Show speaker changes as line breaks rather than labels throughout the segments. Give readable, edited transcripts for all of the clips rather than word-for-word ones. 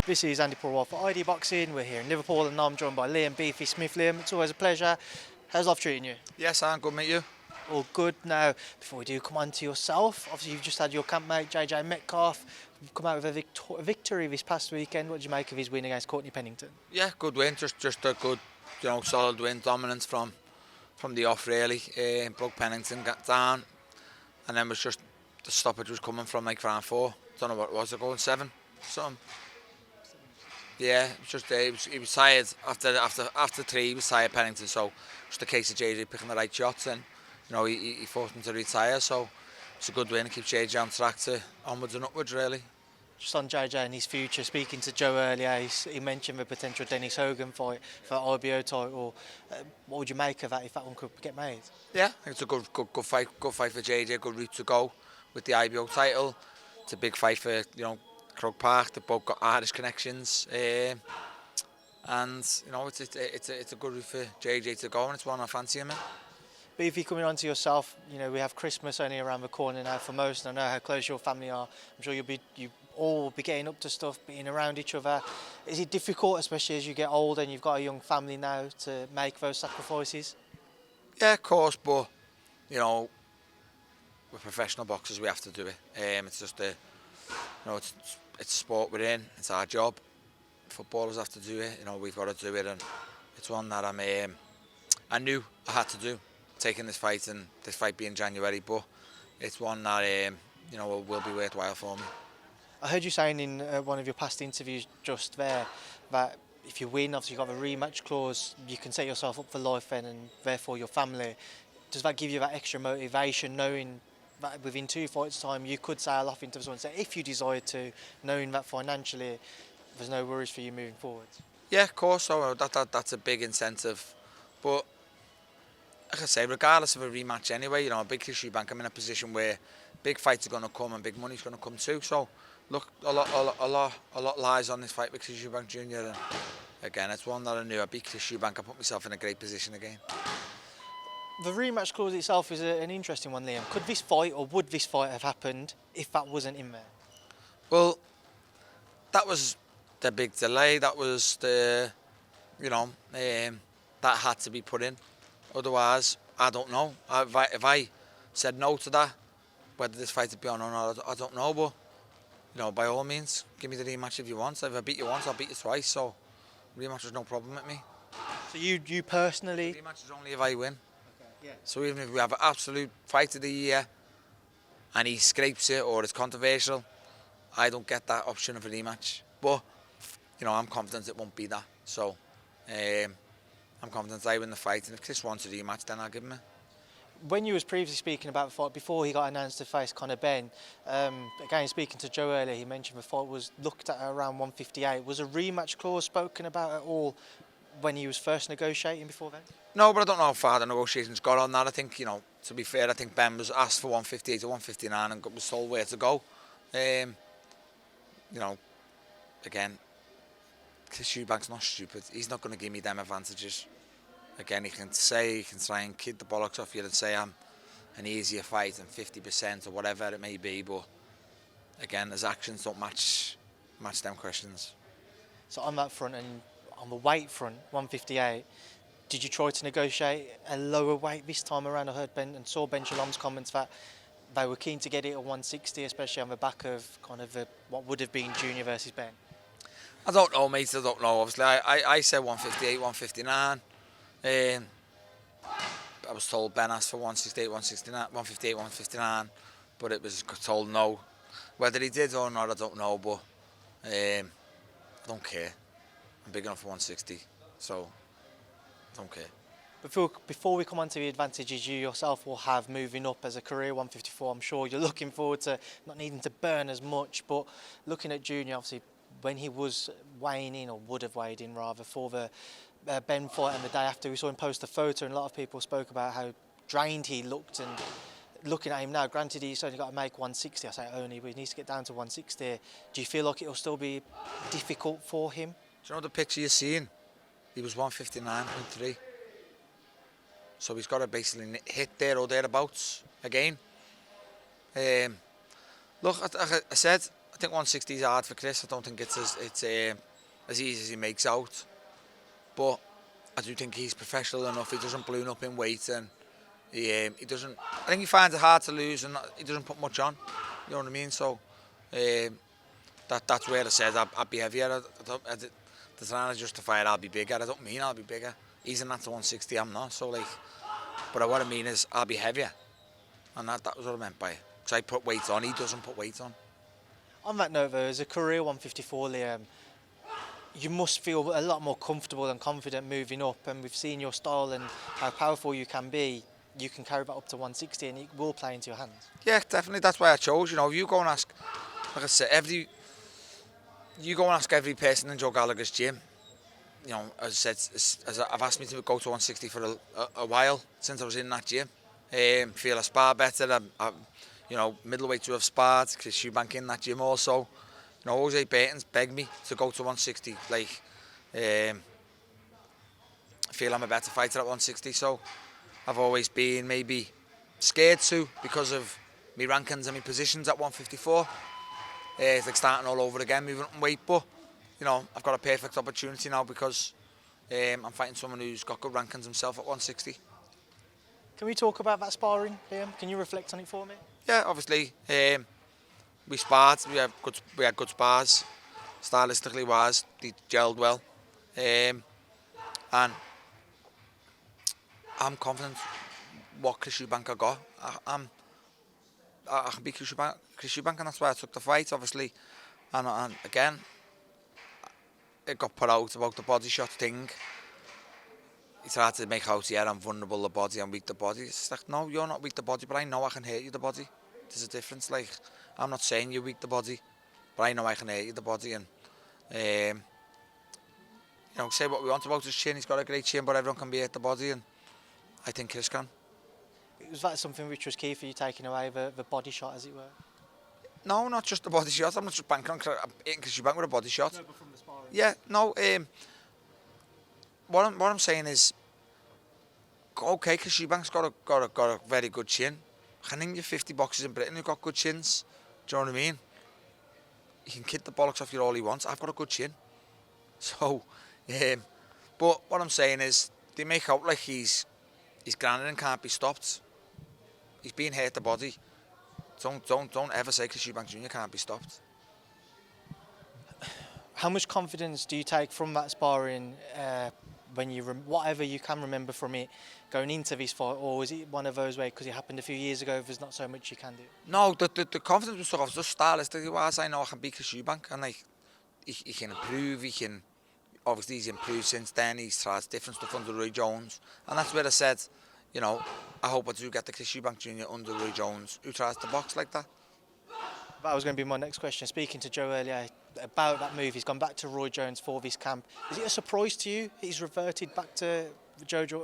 This is Andi Purewal for ID Boxing. We're here in Liverpool and now I'm joined by Liam Beefy Smith. Liam, it's always a pleasure. How's life treating you?
Yes, I'm good, mate. You?
All good. Now, before we do come on to yourself, obviously you've just had your campmate JJ Metcalf. You've come out with a victory this past weekend. What did you make of his win against Courtney Pennington?
Yeah, good win. Just a good, solid win. Dominance from the off, really. Broke Pennington, got down, and then was just the stoppage was coming from like round 4. Don't know what it was. They're going 7. Something. Yeah, it was just he was tired after 3. He was tired, Pennington. So just a case of JJ picking the right shots, and he forced him to retire. So it's a good win. It keeps JJ on track to onwards and upwards, really.
Just on JJ and his future, speaking to Joe earlier, he mentioned the potential Dennis Hogan fight for IBO title. What would you make of that if that one could get made?
Yeah, I think it's a good fight. Good fight for JJ. Good route to go with the IBO title. It's a big fight for Croke Park. They've both got Irish connections, and it's a good route for JJ to go, and it's one I fancy him in.
But if you're coming on to yourself, we have Christmas only around the corner now for most, and I know how close your family are. I'm sure you all will be getting up to stuff, being around each other. Is it difficult, especially as you get older and you've got a young family now, to make those sacrifices?
Yeah, of course, but we're professional boxers. We have to do it. It's just it's a sport we're in. It's our job. Footballers have to do it. We've got to do it, and it's one that I knew I had to do. Taking this fight, and this fight being January, but it's one that will be worthwhile for me.
I heard you saying in one of your past interviews just there that if you win, obviously you've got a rematch clause, you can set yourself up for life then, and therefore your family. Does that give you that extra motivation, knowing that within 2 fights' time you could sail off into the sunset if you desired to, knowing that financially there's no worries for you moving forward?
Yeah, of course. So that's a big incentive, but like I say, regardless of a rematch anyway, a big Chris Eubank, I'm in a position where big fights are going to come and big money's going to come too. So look, a lot lies on this fight with Chris Eubank Jr. And again, it's one that I knew. I beat Chris Eubank. I put myself in a great position again.
The rematch clause itself is an interesting one, Liam. Could this fight, or would this fight have happened if that wasn't in there?
Well, that was the big delay. That was the, that had to be put in. Otherwise, I don't know. If I said no to that, whether this fight would be on or not, I don't know. But by all means, give me the rematch if you want. If I beat you once, I'll beat you twice. So rematch is no problem with me.
So you personally?
The rematch is only if I win.
Yeah.
So even if we have an absolute fight of the year and he scrapes it or it's controversial, I don't get that option of a rematch. But I'm confident it won't be that. So I'm confident I win the fight, and if Chris wants a rematch, then I'll give him it.
When you was previously speaking about the fight before he got announced to face Conor Benn, again speaking to Joe earlier, he mentioned the fight was looked at around 158. Was a rematch clause spoken about at all when he was first negotiating before then?
No, but I don't know how far the negotiations got on that. I think, to be fair, I think Ben was asked for 158 to 159 and was told where to go. Again, Chris Eubank's not stupid. He's not going to give me them advantages. Again, he can try and kid the bollocks off you and say I'm an easier fight and 50% or whatever it may be, but again, his actions don't match them questions.
So on that front, and on the weight front, 158, did you try to negotiate a lower weight this time around? I heard Ben and saw Ben Shalom's comments that they were keen to get it at 160, especially on the back of kind of what would have been Junior versus Ben.
I don't know, mate. I don't know. Obviously, I said 158, 159. I was told Ben asked for 168, 169, 158, 159, but it was told no. Whether he did or not, I don't know, but I don't care. I'm big enough for 160, so I don't care.
Before we come on to the advantages you yourself will have moving up as a career 154, I'm sure you're looking forward to not needing to burn as much, but looking at Junior, obviously, when he was weighing in, or would have weighed in rather, for the Ben fight and the day after, we saw him post a photo, and a lot of people spoke about how drained he looked. And looking at him now, granted he's only got to make 160, I say only, but he needs to get down to 160. Do you feel like it'll still be difficult for him?
Do you know the picture you're seeing? He was 159.3. So he's got to basically hit there or thereabouts again. Look, I said think 160 is hard for Chris. I don't think it's as easy as he makes out. But I do think he's professional enough. He doesn't balloon up in weight, and he doesn't. I think he finds it hard to lose, and he doesn't put much on. You know what I mean? So that's where I said I'd be heavier. The trying to justify it, I'll be bigger. I don't mean I'll be bigger. He's in that to 160. I'm not. So like, but what I mean is I'll be heavier, and that was what I meant by it. Because I put weight on, he doesn't put weight on.
On that note, though, as a career 154, Liam, you must feel a lot more comfortable and confident moving up, and we've seen your style and how powerful you can be. You can carry that up to 160 and it will play into your hands. Yeah,
definitely. That's why I chose. You know, you go and ask, like I said, you go and ask every person in Joe Gallagher's gym. You know, as I said, I've asked me to go to 160 for a while since I was in that gym. Feel I spar better. You know, middleweights who have sparred. Chris Eubank in that gym also. You know, Jose Baton's begged me to go to 160. Like, I feel I'm a better fighter at 160. So I've always been maybe scared to because of my rankings and my positions at 154. It's like starting all over again, moving up in weight. But you know, I've got a perfect opportunity now because I'm fighting someone who's got good rankings himself at 160.
Can we talk about that sparring, Liam? Can you reflect on it for me?
Yeah, obviously. We sparred. We had good spars. Stylistically wise, they gelled well. And I'm confident what Chris Eubank I got. I can beat Chris Eubank, and that's why I took the fight, obviously. And again, it got put out about the body shot thing. He tried to make out, yeah, I'm vulnerable the body, I'm weak the body. It's like, no, you're not weak the body, but I know I can hurt you the body. There's a difference. Like, I'm not saying you're weak the body, but I know I can hurt you the body. And you know, say what we want about his chin. He's got a great chin, but everyone can be hurt the body, and I think Chris can.
Was that something which was key for you, taking away the body shot, as it were?
No, not just the body shot. I'm not just banking on Chris Eubank with a body shot.
No, but from the sparring.
Yeah, no. What I'm saying is, okay, Chris Eubank's got a very good chin. I can name you 50 boxers in Britain who've got good chins. Do you know what I mean? He can kick the bollocks off you all he wants. I've got a good chin. So, but what I'm saying is, they make out like he's granted and can't be stopped. He's being hurt the body. Don't ever say Chris Eubank Jr can't be stopped.
How much confidence do you take from that sparring when you whatever you can remember from it going into this fight, or was it one of those where because it happened a few years ago, there's not so much you can do?
No, the confidence was sort of just stylistically wise. I know I can beat Chris Eubank, and like he can improve. He can obviously he's improved since then. He's tried different stuff under Roy Jones, and that's where I said, you know, I hope I do get the Chris Eubank Jr under Roy Jones, who tries to box like that.
That was going to be my next question. Speaking to Joe earlier about that move, he's gone back to Roy Jones for this camp. Is it a surprise to you he's reverted back to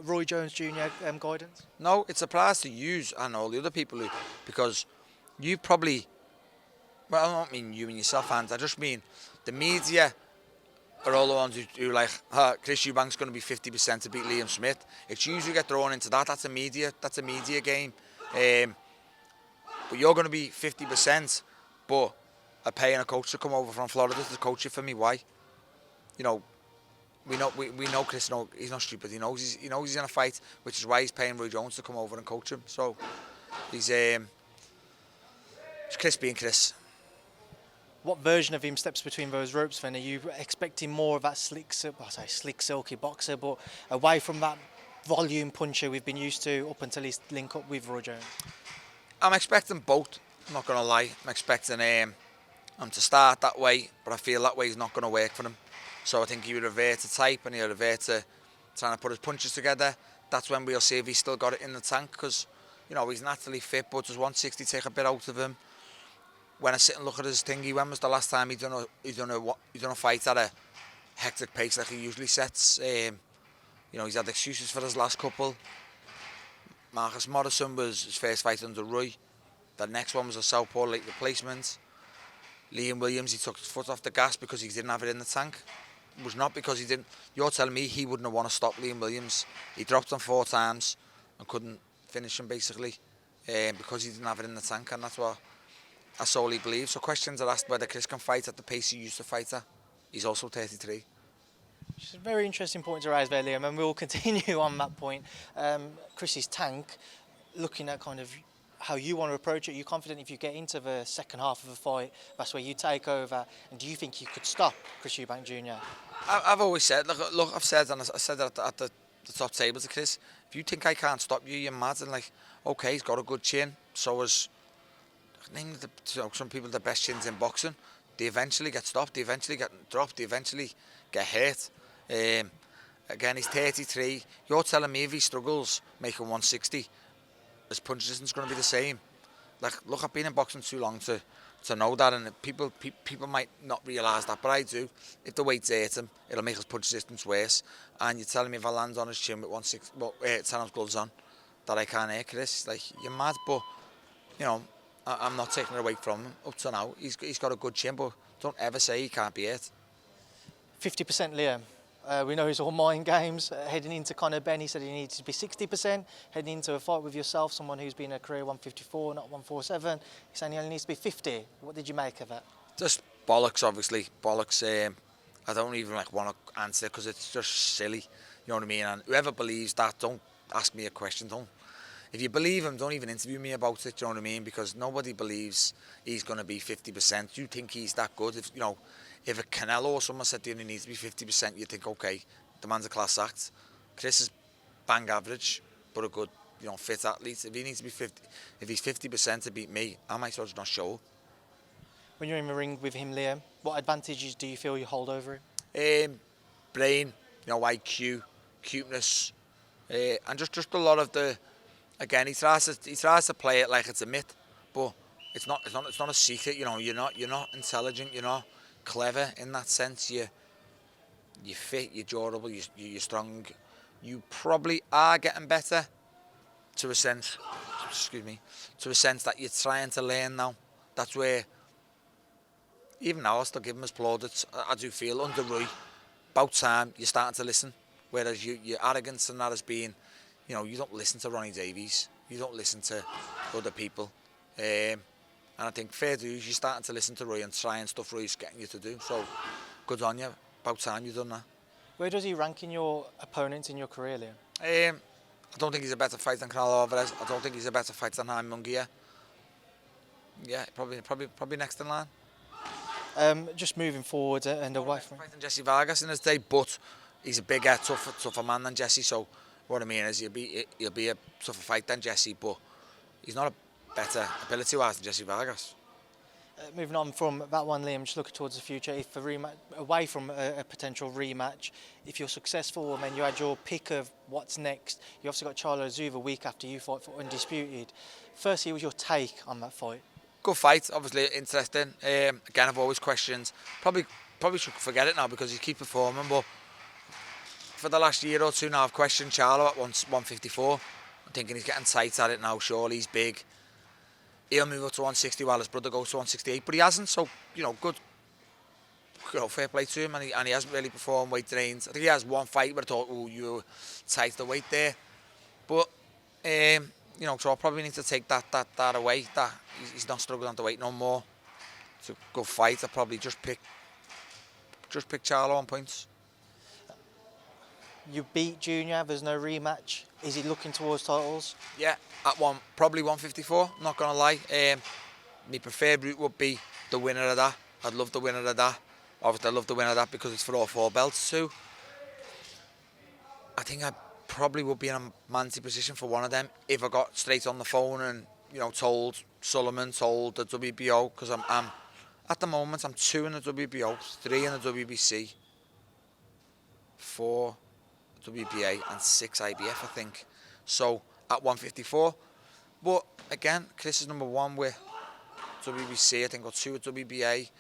Roy Jones Jr. Guidance?
No, it's a surprise to you and all the other people who, because you probably, well, I don't mean you and yourself, fans. I just mean the media are all the ones who like, Chris Eubank's going to be 50% to beat Liam Smith. It's usually get thrown into that. That's a media game. But you're going to be 50%. But I'm paying a coach to come over from Florida to coach you for me. Why? You know, we know Chris. No, he's not stupid. He knows he's in a fight, which is why he's paying Roy Jones to come over and coach him. So he's Chris being Chris.
What version of him steps between those ropes? Then are you expecting more of that slick, silky boxer, but away from that volume puncher we've been used to up until he's linked up with Roy Jones?
I'm expecting both. I'm not going to lie. I'm expecting him to start that way, but I feel that way is not going to work for him. So I think he'll revert to type and he'll revert to trying to put his punches together. That's when we'll see if he's still got it in the tank, because you know he's naturally fit, but does 160 take a bit out of him? When I sit and look at his thingy, when was the last time he done a fight at a hectic pace like he usually sets? You know, he's had excuses for his last couple. Marcus Morrison was his first fight under Roy. The next one was a southpaw late replacement. Liam Williams, he took his foot off the gas because he didn't have it in the tank. It was not because he didn't. You're telling me he wouldn't have want to stop Liam Williams. He dropped him 4 times and couldn't finish him basically because he didn't have it in the tank, and that's what I solely believe. So questions are asked whether Chris can fight at the pace he used to fight at. He's also 33.
Which is a very interesting point to raise there, Liam, and we'll continue on that point. Chris's tank, looking at kind of how you want to approach it, are you confident if you get into the second half of a fight, that's where you take over, and do you think you could stop Chris Eubank Jr?
I've always said, look, I've said, and I said that at the top table to Chris, if you think I can't stop you, you're mad. And like, okay, he's got a good chin, so as some people, the best chins in boxing, they eventually get stopped, they eventually get dropped, they eventually get hurt. Again, he's 33. You're telling me if he struggles making 160, his punch distance is going to be the same. Like, look, I've been in boxing too long to know that, and people might not realise that, but I do. If the weight's hurt him, it'll make his punch distance worse. And you're telling me if I land on his chin with 160, 10 ounce gloves on, that I can't hurt Chris? Like, you're mad. But you know, I'm not taking it away from him. Up to now, he's got a good chin, but don't ever say he can't be hurt.
50% Liam. We know it's all mind games. Heading into Conor Ben, he said he needs to be 60%. Heading into a fight with yourself, someone who's been a career 154, not 147, he's saying he only needs to be 50. What did you make of that?
Just bollocks, obviously. Bollocks. I don't even want to answer because it's just silly. You know what I mean? And whoever believes that, don't ask me a question. Don't. If you believe him, don't even interview me about it. You know what I mean? Because nobody believes he's going to be 50%. You think he's that good? If a Canelo or someone said he only needs to be 50%, you think, okay, the man's a class act. Chris is bang average, but a good, fit athlete. If he needs to be 50, if he's 50% to beat me, I might as well just not show.
When you're in the ring with him, Liam, what advantages do you feel you hold over him?
Brain, IQ, cuteness, and just a lot of the. Again, he tries to play it like it's a myth, but it's not a secret. You're not intelligent. You're not clever in that sense. You're fit. You're durable. You're strong. You probably are getting better, to a sense. To a sense that you're trying to learn now. That's where. Even now, I still give him his plaudits. I do feel under Rui, about time you're starting to listen. Whereas your arrogance and that has been. You don't listen to Ronnie Davies. You don't listen to other people. And I think fair dues, you're starting to listen to Roy and trying stuff Roy's getting you to do. So, good on you. About time you've done that.
Where does he rank in your opponents in your career, Liam?
I don't think he's a better fighter than Charlo Alvarez. I don't think he's a better fighter than Jaime Munguia. Yeah, probably next in line.
Just moving forward and away from...
Fighting Jesse Vargas in his day, but he's a bigger, tougher man than Jesse, so... What I mean is he'll be a tougher fight than Jesse, but he's not a better ability-wise than Jesse Vargas.
Moving on from that one, Liam, just looking towards the future, if a rematch, away from a potential rematch, if you're successful and then you had your pick of what's next, you obviously got Charlo-Tszyu the week after you fight for Undisputed. Firstly, what was your take on that fight?
Good fight, obviously interesting. Again, I've always questioned, probably should forget it now because he keeps performing, but for the last year or two now, I've questioned Charlo at 154. I'm thinking he's getting tight at it now. Surely he's big. He'll move up to 160 while his brother goes to 168, but he hasn't. So good. Fair play to him, and he hasn't really performed weight drains. I think he has one fight where I thought, oh, you were tight the weight there, but so I probably need to take that away. That he's not struggling on the weight no more. It's a good fight. I probably just pick Charlo on points.
You beat Junior, there's no rematch. Is he looking towards titles?
Yeah, at probably 154, not going to lie. My preferred route would be the winner of that. I'd love the winner of that. Obviously, I love the winner of that because it's for all four belts too. I think I probably would be in a manty position for one of them if I got straight on the phone and, told Sullivan, told the WBO, because I'm at the moment, I'm 2 in the WBO, 3 in the WBC, 4... WBA and 6 IBF, I think. So at 154, but again, Chris is number 1 with WBC, I think, or 2 at WBA.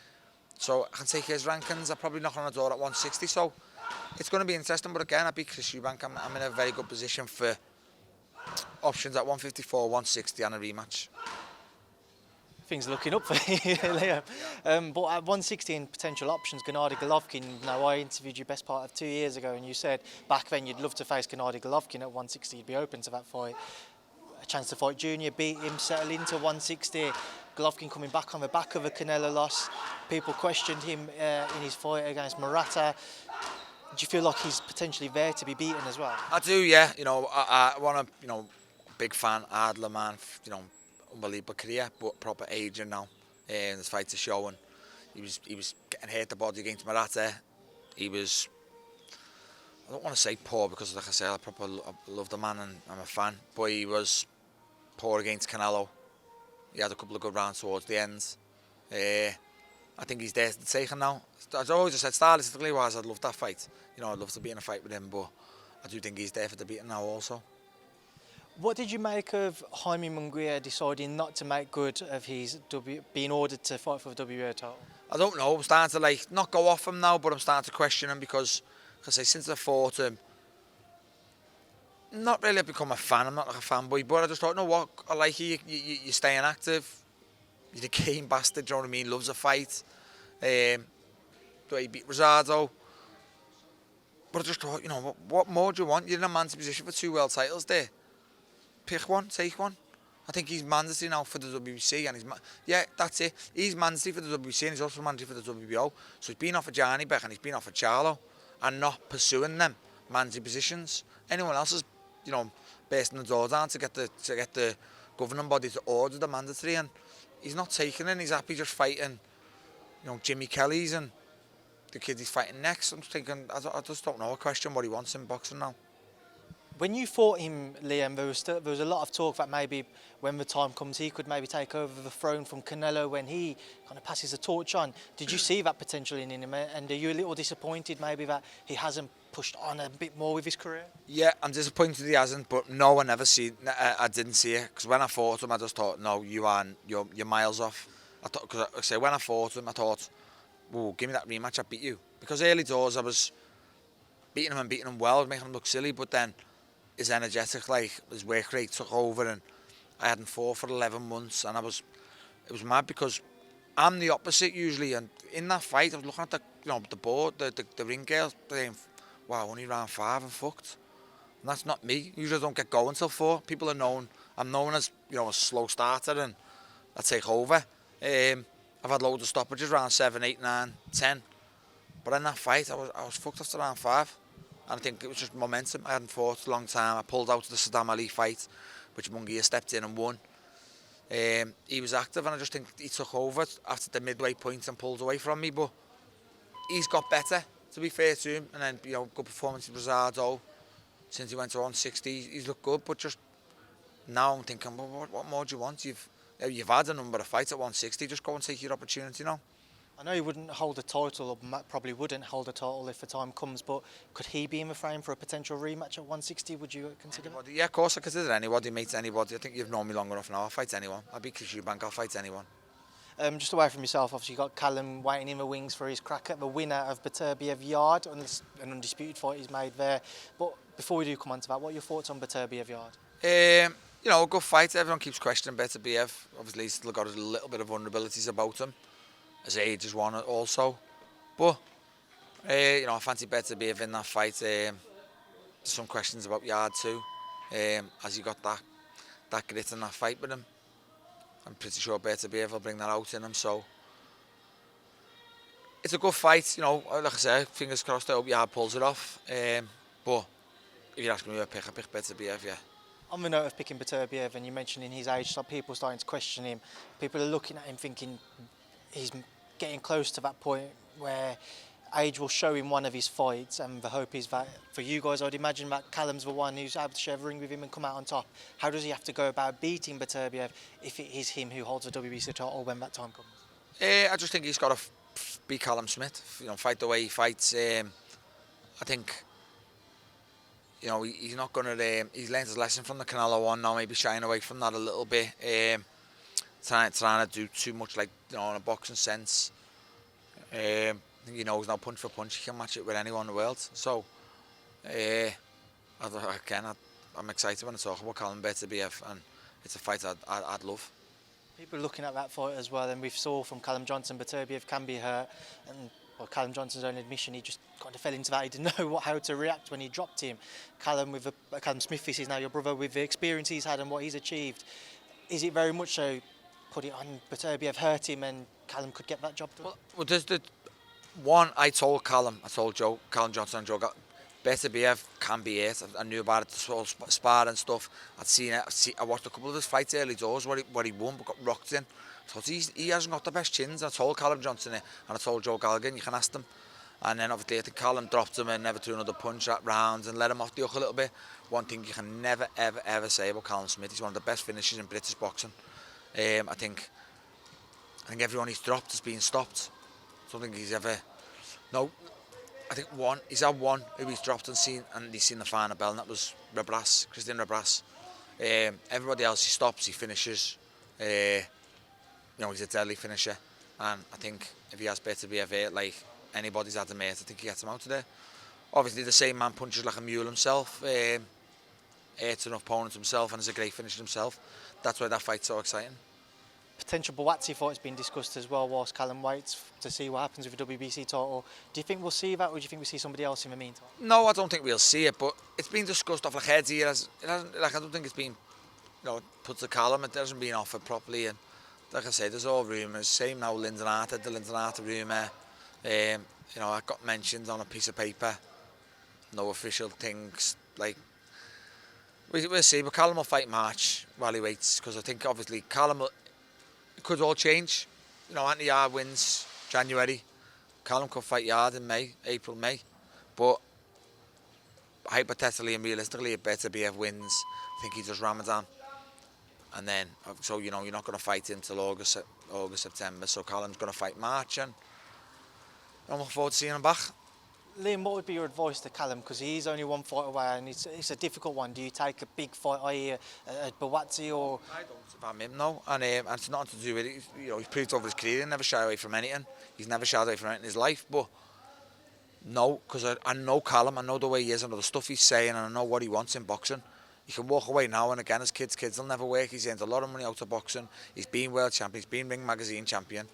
So I can take his rankings. I'm probably knocking on the door at 160. So it's going to be interesting. But again, I beat Chris Eubank. I'm in a very good position for options at 154, 160, and a rematch.
Things are looking up for you, Liam. But at 160 in potential options, Gennady Golovkin. Now, I interviewed you best part of 2 years ago, and you said back then you'd love to face Gennady Golovkin at 160. You'd be open to that fight. A chance to fight Junior, beat him, settle into 160. Golovkin coming back on the back of a Canelo loss. People questioned him in his fight against Murata. Do you feel like he's potentially there to be beaten as well?
I do, yeah. You know, I want to, you know, big fan, Adler man, you know, unbelievable career, but proper aging now. And his fights are showing. He was getting hurt the body against Murata. He was, I don't want to say poor because, like I say, I love the man and I'm a fan. But he was poor against Canelo. He had a couple of good rounds towards the end. I think he's there to take him now. As I always said, stylistically wise, I'd love that fight. You know, I'd love to be in a fight with him, but I do think he's there for the beating now also.
What did you make of Jaime Munguia deciding not to make good of his being ordered to fight for the WBA title?
I don't know. I'm starting to not go off him now, but I'm starting to question him because I say since I fought him, not really become a fan. I'm not like a fanboy, but I just thought, you know what? I like you. You're staying active. You're a keen bastard. Do you know what I mean? Loves a fight. The way he beat Rosado. But I just thought, you know, what more do you want? You're in a man's position for 2 world titles there. Pick one, take one. I think he's mandatory now for the WBC, and that's it. He's mandatory for the WBC, and he's also mandatory for the WBO. So he's been offered Yarde and he's been offered Charlo, and not pursuing them mandatory positions. Anyone else is, you know, bursting the door down to get the governing body to order the mandatory, and he's not taking it. He's happy just fighting, you know, Jimmy Kelly's and the kid he's fighting next. I'm just thinking, I just don't know. I question what he wants in boxing now.
When you fought him, Liam, there was a lot of talk that maybe when the time comes he could maybe take over the throne from Canelo when he kind of passes the torch on. Did you see that potential in him, and are you a little disappointed maybe that he hasn't pushed on a bit more with his career?
Yeah, I'm disappointed he hasn't, but no, I didn't see it, because when I fought him I just thought, no, you're miles off. I thought, because I say when I fought him I thought, whoa, give me that rematch, I beat you. Because early doors I was beating him well, making him look silly, but then his energetic, his work rate took over, and I hadn't fought for 11 months, and it was mad because I'm the opposite usually, and in that fight I was looking at the board, the ring girl, saying, wow, only round 5 and fucked. And that's not me. Usually I don't get going till 4. People are known, I'm known as, you know, a slow starter, and I take over. I've had loads of stoppages, round 7, 8, 9, 10. But in that fight I was fucked after round 5. And I think it was just momentum. I hadn't fought a long time. I pulled out of the Saddam Ali fight, which Munguia stepped in and won. He was active, and I just think he took over after the midway point and pulled away from me. But he's got better, to be fair to him. And then, you know, good performance with Rosado. Since he went to 160, he's looked good. But just now I'm thinking, well, what more do you want? You've had a number of fights at 160. Just go and take your opportunity now.
I know he wouldn't hold the title, or probably wouldn't hold the title if the time comes, but could he be in the frame for a potential rematch at 160? Would you consider
anybody? Yeah, of course I consider anybody, mate, anybody. I think you've known me long enough now. I'll fight anyone. I'll beat Chris Eubank, I'll fight anyone.
Just away from yourself, obviously you've got Callum waiting in the wings for his crack at the winner of Beterbiev-Yarde, an undisputed fight he's made there. But before we do come on to that, what are your thoughts on Beterbiev-Yarde?
You know, a good fight. Everyone keeps questioning Beterbiev. Obviously he's still got a little bit of vulnerabilities about him. His age is one also, but you know, I fancy Beterbiev in that fight. There's some questions about Yarde too. Has he got that grit in that fight with him? I'm pretty sure Beterbiev will bring that out in him. So it's a good fight, you know. Like I say, fingers crossed. I hope Yarde pulls it off. But if you're asking me I pick Beterbiev, yeah.
On the note of picking Beterbiev, and you mentioned in his age, so people starting to question him. People are looking at him thinking he's getting close to that point where age will show him one of his fights, and the hope is that for you guys, I'd imagine that Callum's the one who's able to share the ring with him and come out on top. How does he have to go about beating Beterbiev if it is him who holds the WBC title when that time comes?
I just think he's got to beat Callum Smith, you know, fight the way he fights. I think, you know, he's not going to, he's learned his lesson from the Canelo one now, maybe shying away from that a little bit. Trying to do too much, like, you know, in a boxing sense. You know, he's now punch for punch. He can match it with anyone in the world. So, I'm excited when I talk about Callum Beterbiev, and it's a fight I'd love.
People are looking at that fight as well, and we saw from Callum Johnson, Beterbiev can be hurt, and Callum Johnson's own admission, he just kind of fell into that. He didn't know how to react when he dropped him. Callum Smith, this is now your brother, with the experience he's had and what he's achieved. Is it very much so put it on Beterbiev, hurt him, and Callum could get that job done?
Well, there's the one I told Callum, Callum Johnson and Joe, Beterbiev can be it. I knew about it, sort of spar and stuff. I'd seen it. I watched a couple of his fights early doors where he won but got rocked in. So he hasn't got the best chins. I told Callum Johnson it, and I told Joe Galligan, you can ask them. And then obviously I think Callum dropped him and never threw another punch at rounds and let him off the hook a little bit. One thing you can never, ever, ever say about Callum Smith, he's one of the best finishers in British boxing. I think everyone he's dropped has been stopped. I don't think he's ever... No, I think he's had one who he's dropped and he's seen the final bell, and that was Christian Rebras. Everybody else he stops, he finishes. He's a deadly finisher, and I think if he has Beterbiev like anybody's had him, I think he gets him out today. Obviously the same man punches like a mule himself, hits enough opponents himself, and is a great finisher himself. That's why that fight's so exciting.
Potential Buatsi fight has been discussed as well whilst Callum waits to see what happens with the WBC title. Do you think we'll see that, or do you think we'll see somebody else in the meantime?
No, I don't think we'll see it, but it's been discussed off like heads here. I don't think it's been, put to Callum. It hasn't been offered properly, and like I say, there's all rumours. Same now, the Lindenarter rumour. I got mentioned on a piece of paper. No official things. We'll see, but Callum will fight March while he waits, because I think obviously Callum it could all change. Anthony Yarde wins January. Callum could fight Yarde in April, May. But hypothetically and realistically, if Beterbiev wins, I think he does Ramadan. And then, so you're not going to fight until August, September. So Callum's going to fight March, and I'm looking forward to seeing him back.
Liam, what would be your advice to Callum? Because he's only one fight away, and it's a difficult one. Do you take a big fight, i.e. a Buatsi, or...?
I don't about him, no. And it's nothing to do with it. He's proved over his career. He never shied away from anything. He's never shied away from anything in his life. But no, because I know Callum. I know the way he is. I know the stuff he's saying, and I know what he wants in boxing. He can walk away now and again as kids. Kids will never work. He's earned a lot of money out of boxing. He's been world champion. He's been Ring Magazine champion.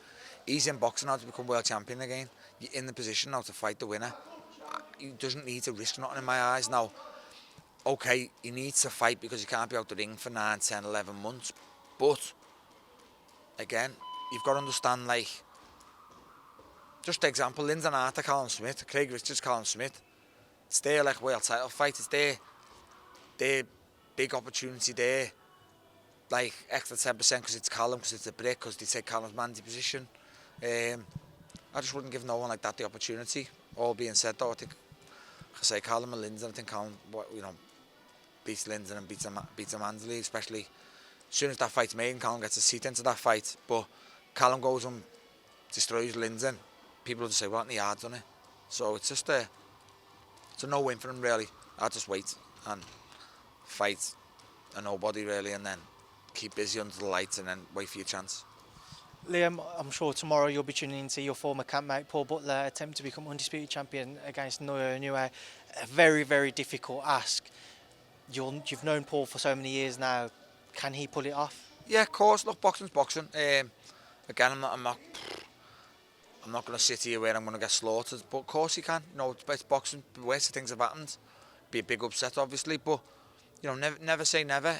He's in boxing now to become world champion again. You're in the position now to fight the winner. He doesn't need to risk nothing in my eyes now. Okay, he needs to fight because he can't be out the ring for 9, 10, 11 months. But, again, you've got to understand, just example, Lindenarter, Callum Smith, Craig Richards, Callum Smith. It's their world title fight. It's their big opportunity there. Extra 10% because it's Callum, because it's a brick, because they take Callum's mandy position. I just wouldn't give no one like that the opportunity. All being said, though, I think, Callum and Linden, I think Callum, beats Linden and beats him handily, especially as soon as that fight's made and Callum gets a seat into that fight. But Callum goes and destroys Linden. People will just say, well, Anthony Yarde done it. So it's just it's a no-win for him, really. I'll just wait and fight a nobody, really, and then keep busy under the lights and then wait for your chance.
Liam, I'm sure tomorrow you'll be tuning into your former campmate Paul Butler attempt to become undisputed champion against Inoue. A very, very difficult ask. You've known Paul for so many years now. Can he pull it off? Yeah,
of course. Look, boxing's boxing. Again, I'm not going to sit here where I'm going to get slaughtered, but of course he can. It's boxing. Worse things have happened. Be a big upset, obviously, but never say never.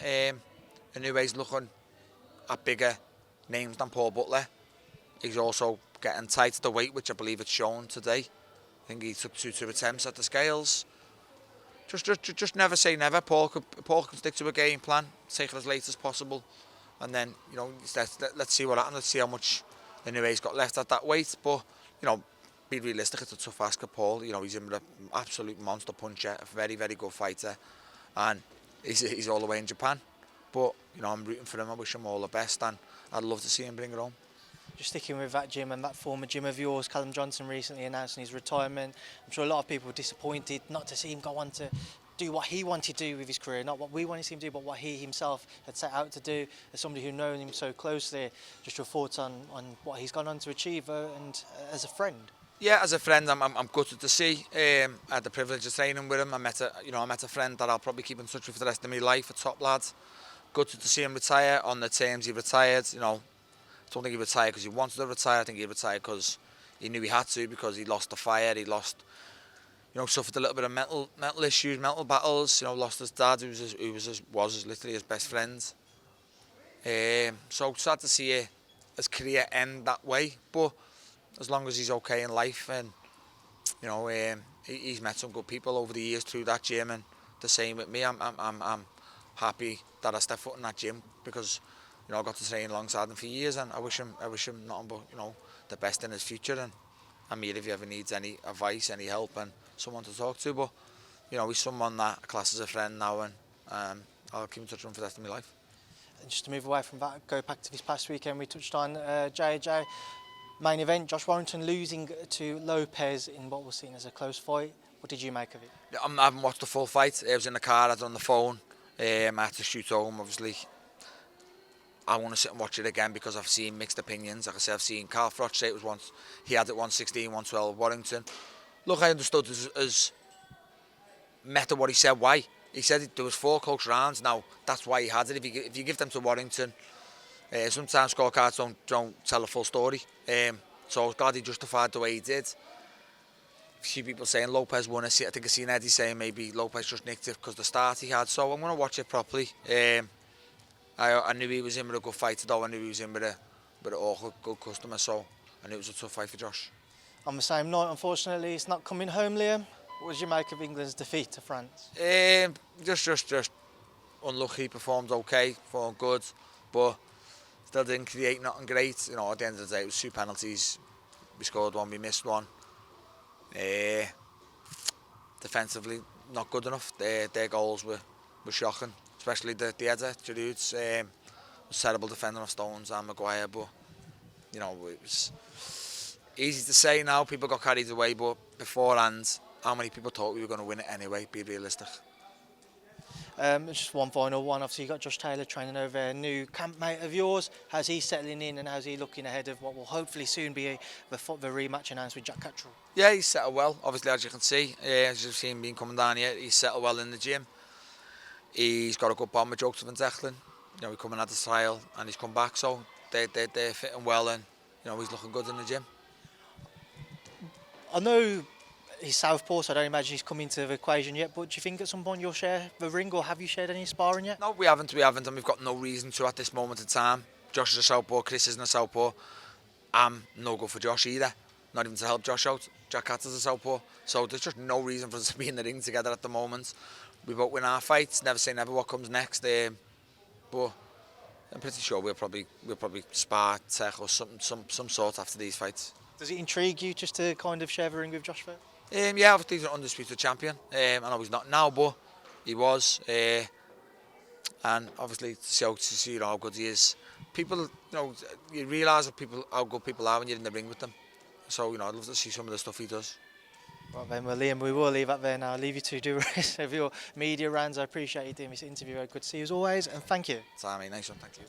Inoue's looking at bigger names than Paul Butler. He's also getting tight to the weight, which I believe it's shown today. I think he took two attempts at the scales. Just never say never. Paul can stick to a game plan, take it as late as possible, and then let's see what happens. Let's see how much Inoue's got left at that weight. But be realistic. It's a tough ask of Paul. He's an absolute monster puncher, a very, very good fighter, and he's all the way in Japan. But I'm rooting for him. I wish him all the best, and I'd love to see him bring it home.
Just sticking with that gym, and that former gym of yours, Callum Johnson recently announcing his retirement. I'm sure a lot of people were disappointed not to see him go on to do what he wanted to do with his career, not what we wanted to see him do, but what he himself had set out to do. As somebody who's known him so closely, just your thoughts on what he's gone on to achieve, and as a friend. Yeah,
as a friend, I'm gutted to see. I had the privilege of training with him. I met a friend that I'll probably keep in touch with for the rest of my life, a top lad. Gutted to see him retire on the terms he retired. I don't think he retired because he wanted to retire. I think he retired because he knew he had to, because he lost the fire. He lost, suffered a little bit of mental issues, mental battles. Lost his dad, who was literally his best friend. So sad to see his career end that way, but as long as he's okay in life, and you know, he's met some good people over the years through that gym, and the same with me. I'm happy that I stepped foot in that gym, because you know, I got to train alongside him for years, and I wish him nothing but, you know, the best in his future. And I'm here if he ever needs any advice, any help, and someone to talk to. But you know, he's someone that I class as a friend now, and I'll keep in touch with him for the rest of my life.
And just to move away from that, go back to this past weekend, we touched on JJ. Main event, Josh Warrington losing to Lopez in what was seen as a close fight. What did you make of it?
I haven't watched the full fight. I was in the car, I was on the phone. I had to shoot home, obviously. I want to sit and watch it again because I've seen mixed opinions. Like I said, I've seen Carl Froch say it was he had it 116, 112 Warrington. Look, I understood as meta what he said, why. He said there was 4 close rounds. Now, that's why he had it. If you give them to Warrington, sometimes scorecards don't tell the full story. So I was glad he justified the way he did. A few people saying Lopez won it. I think I seen Eddie saying maybe Lopez just nicked it because the start he had. So I'm going to watch it properly. I knew he was in with a good fighter, though. I knew he was in with an awful good customer. So I knew it was a tough fight for Josh.
On the same night, unfortunately, it's not coming home, Liam. What did you make of England's defeat to France?
Just unlucky. Performed okay, performed good, but still didn't create nothing great. You know, at the end of the day, it was 2 penalties. We scored 1, we missed 1. Defensively, not good enough. Their goals were shocking, especially the header. Giroud was terrible defending off Stones and Maguire, but you know, it was easy to say now. People got carried away, but beforehand, how many people thought we were going to win it anyway? Be realistic.
Just one final one. Obviously, you got Josh Taylor training over a new campmate of yours. How's he settling in, and how's he looking ahead of what will hopefully soon be the rematch announced with Jack Catterall?
Yeah, he's settled well. Obviously, as you can see, as you've seen him coming down here, he's settled well in the gym. He's got a good bond with Jokes Van Zechelen. You know, he come and had the trial, and he's come back, so they're fitting well, and you know, he's looking good in the gym.
I know he's southpaw, so I don't imagine he's come into the equation yet, but do you think at some point you'll share the ring, or have you shared any sparring yet?
No, we haven't, and we've got no reason to at this moment in time. Josh is a southpaw, Chris isn't a southpaw. I'm no good for Josh either, not even to help Josh out. Jack Catterall's a southpaw, so there's just no reason for us to be in the ring together at the moment. We both win our fights, never say never what comes next, but I'm pretty sure we'll probably spar, tech or some sort after these fights.
Does it intrigue you just to kind of share the ring with Josh first?
Yeah, obviously he's an undisputed champion. I know he's not now, but he was. And obviously to see how good he is. People, you know, you realise how good people are when you're in the ring with them. So, you know, I'd love to see some of the stuff he does.
Right then, well, Liam, we will leave that there now. I'll leave you to do the rest of your media rounds. I appreciate you doing this interview. Good to see you as always, and thank you.
Sammy, nice one, thank you.